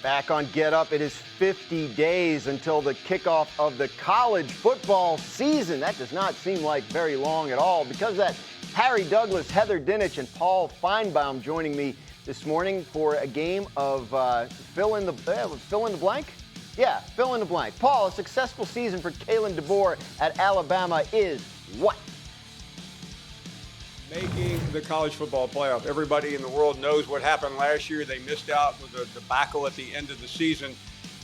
Back on Get Up, it is 50 days until the kickoff of the college football season. That does not seem like very long at all. Because of that, Harry Douglas, Heather Dinich, and Paul Finebaum joining me this morning for a game of fill in the blank? Yeah, fill in the blank. Paul, a successful season for Kalen DeBoer at Alabama is what? Making the college football playoff. Everybody in the world knows what happened last year. They missed out with a debacle at the end of the season.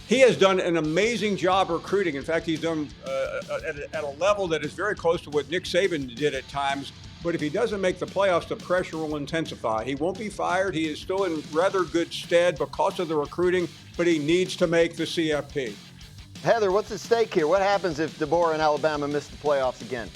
He has done an amazing job recruiting. In fact, he's done at a level that is very close to what Nick Saban did at times. But if he doesn't make the playoffs, the pressure will intensify. He won't be fired. He is still in rather good stead because of the recruiting, but he needs to make the CFP. Heather, what's at stake here? What happens if DeBoer and Alabama miss the playoffs again?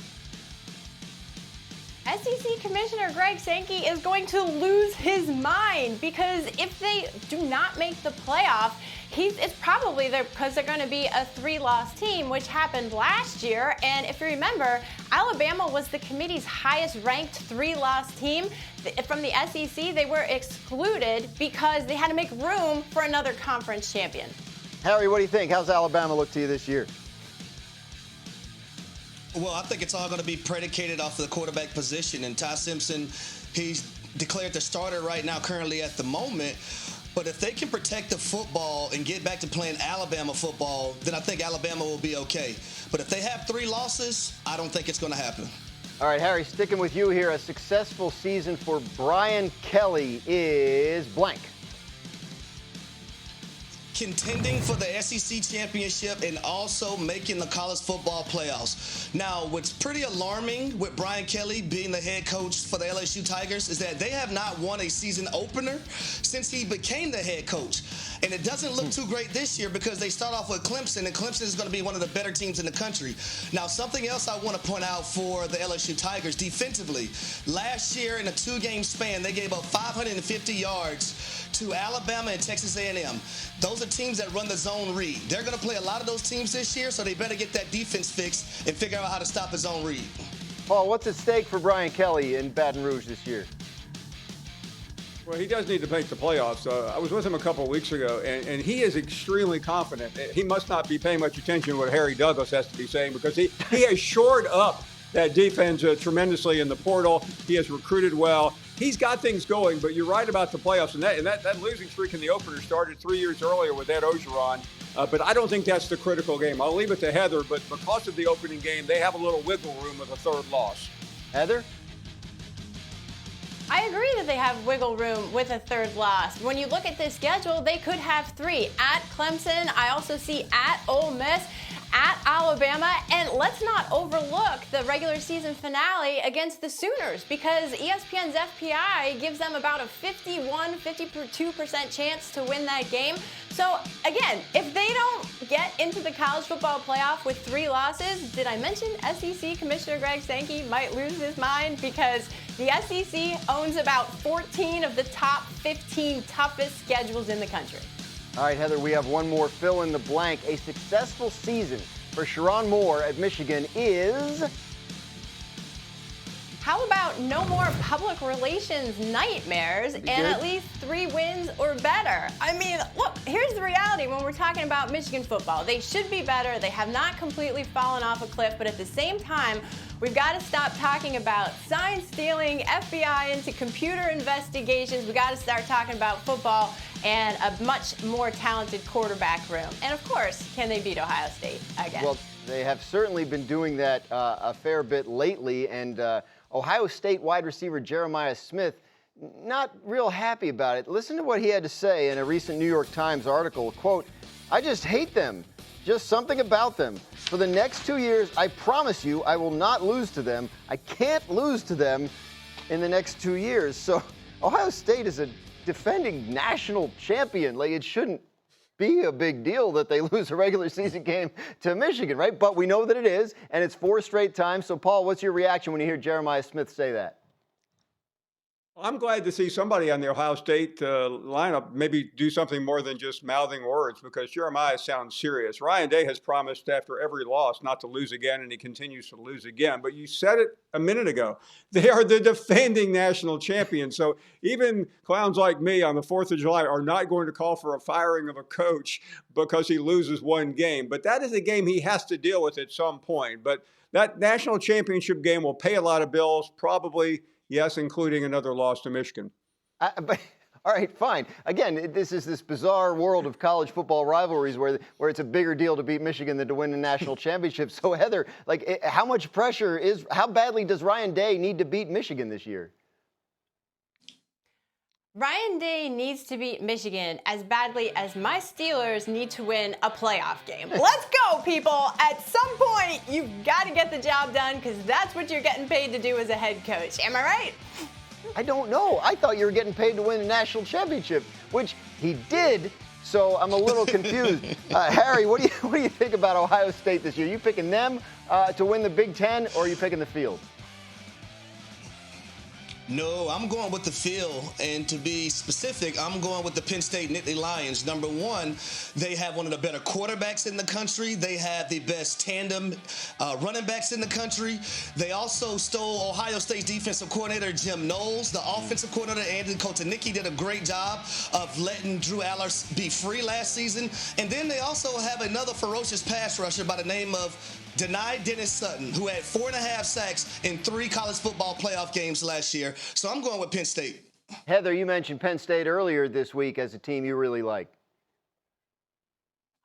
SEC Commissioner Greg Sankey is going to lose his mind because if they do not make the playoff, it's probably because they're going to be a 3-loss team, which happened last year. And if you remember, Alabama was the committee's highest-ranked 3-loss team. From the SEC, they were excluded because they had to make room for another conference champion. Harry, what do you think? How's Alabama look to you this year? Well, I think it's all going to be predicated off of the quarterback position. And Ty Simpson, he's declared the starter right now currently at the moment. But if they can protect the football and get back to playing Alabama football, then I think Alabama will be okay. But if they have 3 losses, I don't think it's going to happen. All right, Harry, sticking with you here. A successful season for Brian Kelly is blank. Contending for the SEC championship and also making the college football playoffs. Now, what's pretty alarming with Brian Kelly being the head coach for the LSU Tigers is that they have not won a season opener since he became the head coach. And it doesn't look too great this year because they start off with Clemson, and Clemson is going to be one of the better teams in the country. Now, something else I want to point out for the LSU Tigers defensively. Last year in a 2-game span, they gave up 550 yards to Alabama and Texas A&M. Those are teams that run the zone read. They're going to play a lot of those teams this year, so they better get that defense fixed and figure out how to stop a zone read. Paul, what's at stake for Brian Kelly in Baton Rouge this year? Well, he does need to make the playoffs. I was with him a couple of weeks ago, and he is extremely confident. He must not be paying much attention to what Harry Douglas has to be saying because he has shored up that defense tremendously in the portal. He has recruited well. He's got things going, but you're right about the playoffs. And that losing streak in the opener started 3 years earlier with Ed Ogeron. But I don't think that's the critical game. I'll leave it to Heather, but because of the opening game, they have a little wiggle room with a 3rd loss. Heather? I agree that they have wiggle room with a 3rd loss. When you look at this schedule, they could have 3. At Clemson, I also see at Ole Miss, at Alabama, and let's not overlook the regular season finale against the Sooners because ESPN's FPI gives them about a 52% chance to win that game. So again, if they don't get into the college football playoff with 3 losses, did I mention SEC Commissioner Greg Sankey might lose his mind because the SEC owns about 14 of the top 15 toughest schedules in the country. All right, Heather, we have one more fill in the blank. A successful season for Sharon Moore at Michigan is... How about no more public relations nightmares and at least 3 wins or better? I mean, look, here's the reality when we're talking about Michigan football. They should be better. They have not completely fallen off a cliff, but at the same time, we've got to stop talking about sign stealing, FBI into computer investigations. We've got to start talking about football and a much more talented quarterback room. And of course, can they beat Ohio State again? Well, they have certainly been doing that a fair bit lately, and Ohio State wide receiver Jeremiah Smith, not real happy about it. Listen to what he had to say in a recent New York Times article. Quote, "I just hate them. Just something about them. For the next 2 years, I promise you I will not lose to them. I can't lose to them in the next 2 years." So Ohio State is a defending national champion. Like, it shouldn't be a big deal that they lose a regular season game to Michigan, right? But we know that it is, and it's 4 straight times. So, Paul, what's your reaction when you hear Jeremiah Smith say that? I'm glad to see somebody on the Ohio State lineup maybe do something more than just mouthing words, because Jeremiah sounds serious. Ryan Day has promised after every loss not to lose again, and he continues to lose again. But you said it a minute ago. They are the defending national champions. So even clowns like me on the 4th of July are not going to call for a firing of a coach because he loses one game. But that is a game he has to deal with at some point. But that national championship game will pay a lot of bills, probably. Yes, including another loss to Michigan. But all right, fine. Again, this is this bizarre world of college football rivalries where it's a bigger deal to beat Michigan than to win the national championship. So Heather, how much pressure how badly does Ryan Day need to beat Michigan this year? Ryan Day needs to beat Michigan as badly as my Steelers need to win a playoff game. Let's go, people. At some point, you've got to get the job done because that's what you're getting paid to do as a head coach. Am I right? I don't know. I thought you were getting paid to win a national championship, which he did. So I'm a little confused. Harry, what do you think about Ohio State this year? You picking them to win the Big Ten, or are you picking the field? No, I'm going with the field, and to be specific, I'm going with the Penn State Nittany Lions. Number one, they have one of the better quarterbacks in the country. They have the best tandem running backs in the country. They also stole Ohio State's defensive coordinator, Jim Knowles. The offensive coordinator, Andy Kotelnicki, did a great job of letting Drew Aller be free last season. And then they also have another ferocious pass rusher by the name of Dennis Sutton, who had 4.5 sacks in 3 college football playoff games last year. So I'm going with Penn State. Heather, you mentioned Penn State earlier this week as a team you really like.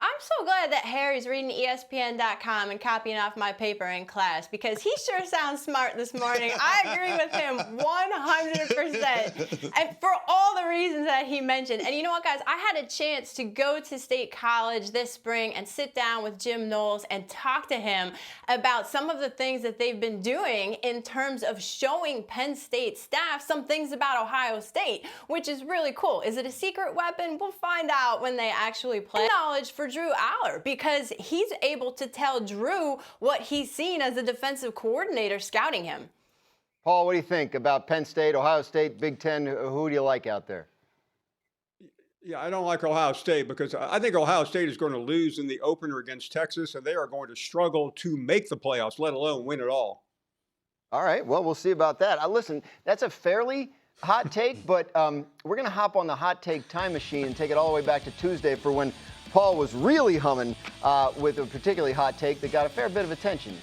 I'm so glad that Harry's reading ESPN.com and copying off my paper in class because he sure sounds smart this morning. I agree with him 100%. And for all the reasons that he mentioned. And you know what, guys? I had a chance to go to State College this spring and sit down with Jim Knowles and talk to him about some of the things that they've been doing in terms of showing Penn State staff some things about Ohio State, which is really cool. Is it a secret weapon? We'll find out when they actually play. Knowledge for Drew Aller, because he's able to tell Drew what he's seen as a defensive coordinator scouting him. Paul, what do you think about Penn State, Ohio State, Big Ten? Who do you like out there? Yeah, I don't like Ohio State because I think Ohio State is going to lose in the opener against Texas, and they are going to struggle to make the playoffs, let alone win it all. All right, well, we'll see about that. Listen, that's a fairly hot take, but we're going to hop on the hot take time machine and take it all the way back to Tuesday for when Paul was really humming with a particularly hot take that got a fair bit of attention.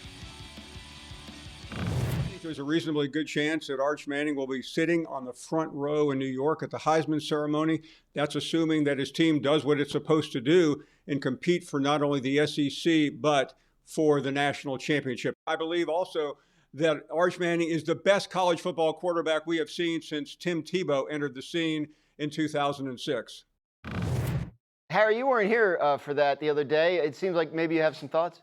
I think there's a reasonably good chance that Arch Manning will be sitting on the front row in New York at the Heisman ceremony. That's assuming that his team does what it's supposed to do and compete for not only the SEC, but for the national championship. I believe also that Arch Manning is the best college football quarterback we have seen since Tim Tebow entered the scene in 2006. Harry, you weren't here for that the other day. It seems like maybe you have some thoughts.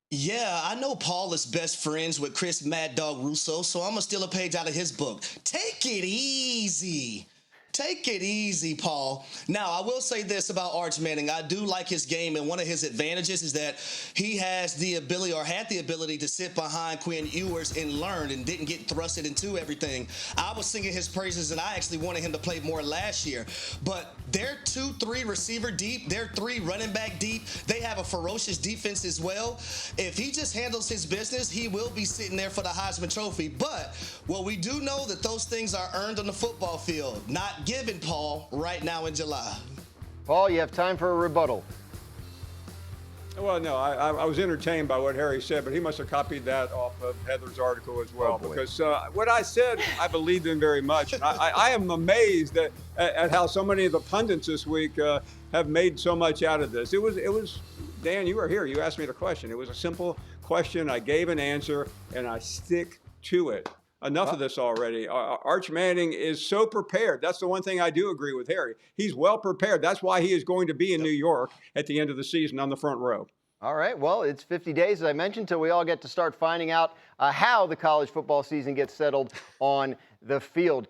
Yeah, I know Paul is best friends with Chris Mad Dog Russo, so I'm going to steal a page out of his book. Take it easy. Take it easy, Paul. Now, I will say this about Arch Manning. I do like his game, and one of his advantages is that he has the ability, or had the ability, to sit behind Quinn Ewers and learn and didn't get thrusted into everything. I was singing his praises, and I actually wanted him to play more last year. But they're 2-3 receiver deep. They're 3 running back deep. They have a ferocious defense as well. If he just handles his business, he will be sitting there for the Heisman Trophy. But, well, we do know that those things are earned on the football field, not given, Paul, right now in July. Paul, you have time for a rebuttal. Well, no, I was entertained by what Harry said, but he must have copied that off of Heather's article as well. Oh, because what I said, I believed in very much. And I am amazed at how so many of the pundits this week have made so much out of this. It was, Dan, you were here. You asked me the question. It was a simple question. I gave an answer, and I stick to it. Enough of this already. Arch Manning is so prepared. That's the one thing I do agree with Harry. He's well prepared. That's why he is going to be in New York at the end of the season on the front row. All right. Well, it's 50 days, as I mentioned, till we all get to start finding out how the college football season gets settled on the field.